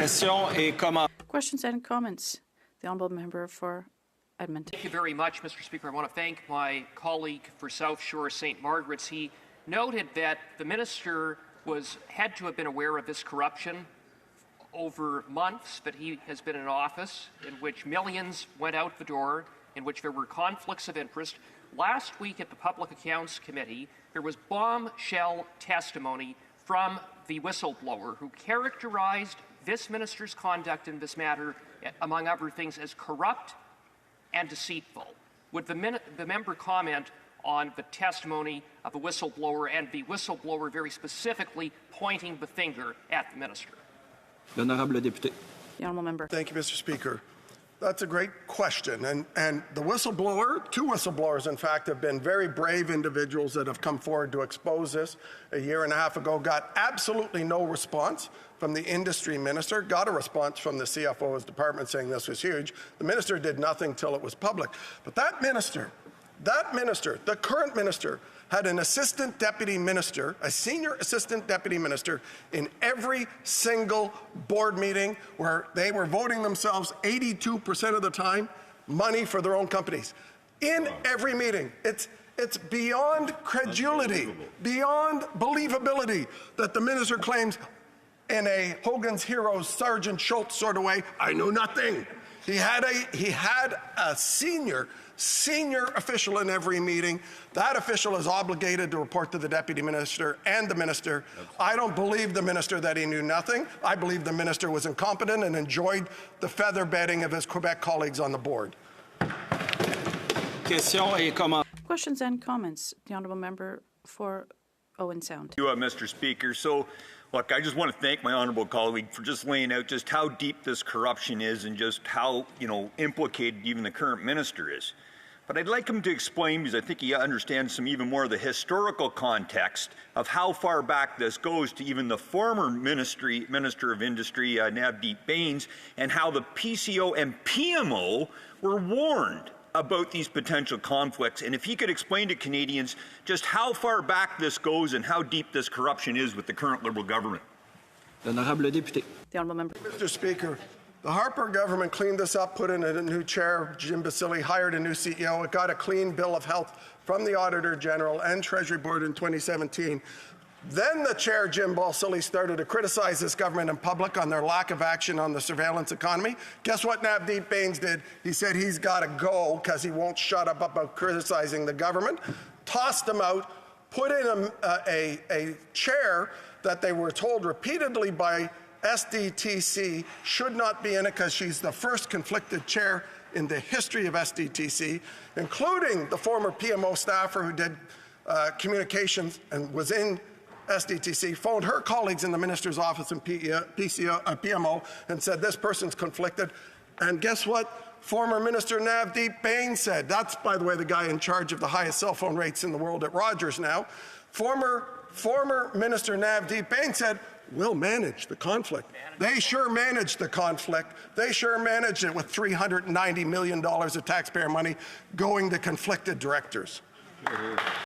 Questions and comments. The Honourable Member for Edmonton. Thank you very much, Mr. Speaker. I want to thank my colleague for South Shore St. Margaret's. He noted that the minister had to have been aware of this corruption over months that he has been in office, in which millions went out the door, in which there were conflicts of interest. Last week at the Public Accounts Committee, there was bombshell testimony from the whistleblower who characterized this minister's conduct in this matter, among other things, as corrupt and deceitful. Would the member comment on the testimony of the whistleblower and the whistleblower very specifically pointing the finger at the minister? The Honourable Member. Thank you, Mr. Speaker. That's a great question. And the whistleblower, two whistleblowers, in fact, have been very brave individuals that have come forward to expose this. A year and a half ago, got absolutely no response from the industry minister, got a response from the CFO's department saying this was huge. The minister did nothing till it was public. But that minister, the current minister, had an assistant deputy minister, a senior assistant deputy minister, in every single board meeting where they were voting themselves 82% of the time money for their own companies. In every meeting. It's beyond credulity, beyond believability that the minister claims in a Hogan's Heroes Sergeant Schultz sort of way, I know nothing. He had a senior official in every meeting. That official is obligated to report to the deputy minister and the minister. I don't believe the minister that he knew nothing. I believe the minister was incompetent and enjoyed the featherbedding of his Quebec colleagues on the board. Questions and comments. The Honourable Member for Owen Sound. Thank you, Mr. Speaker. So, look, I just want to thank my honourable colleague for just laying out just how deep this corruption is and just how, implicated even the current minister is. But I'd like him to explain, because I think he understands some even more of the historical context of how far back this goes to even the former Minister of Industry, Navdeep Bains, and how the PCO and PMO were warned about these potential conflicts. And if he could explain to Canadians just how far back this goes and how deep this corruption is with the current Liberal government. The Honourable Member. Mr. Speaker, the Harper government cleaned this up, put in a new chair, Jim Basile, hired a new CEO. It got a clean bill of health from the Auditor General and Treasury Board in 2017. Then the chair, Jim Basile, started to criticize this government in public on their lack of action on the surveillance economy. Guess what Navdeep Bains did? He said he's got to go because he won't shut up about criticizing the government. Tossed him out, put in a chair that they were told repeatedly by SDTC should not be in it because she's the first conflicted chair in the history of SDTC, including the former PMO staffer who did communications and was in SDTC, phoned her colleagues in the minister's office in PMO and said this person's conflicted. And guess what? Former Minister Navdeep Bains said, that's, by the way, the guy in charge of the highest cell phone rates in the world at Rogers now. Former Minister Navdeep Bains said, we'll manage the conflict. They sure managed the conflict. They sure managed it with $390 million of taxpayer money going to conflicted directors.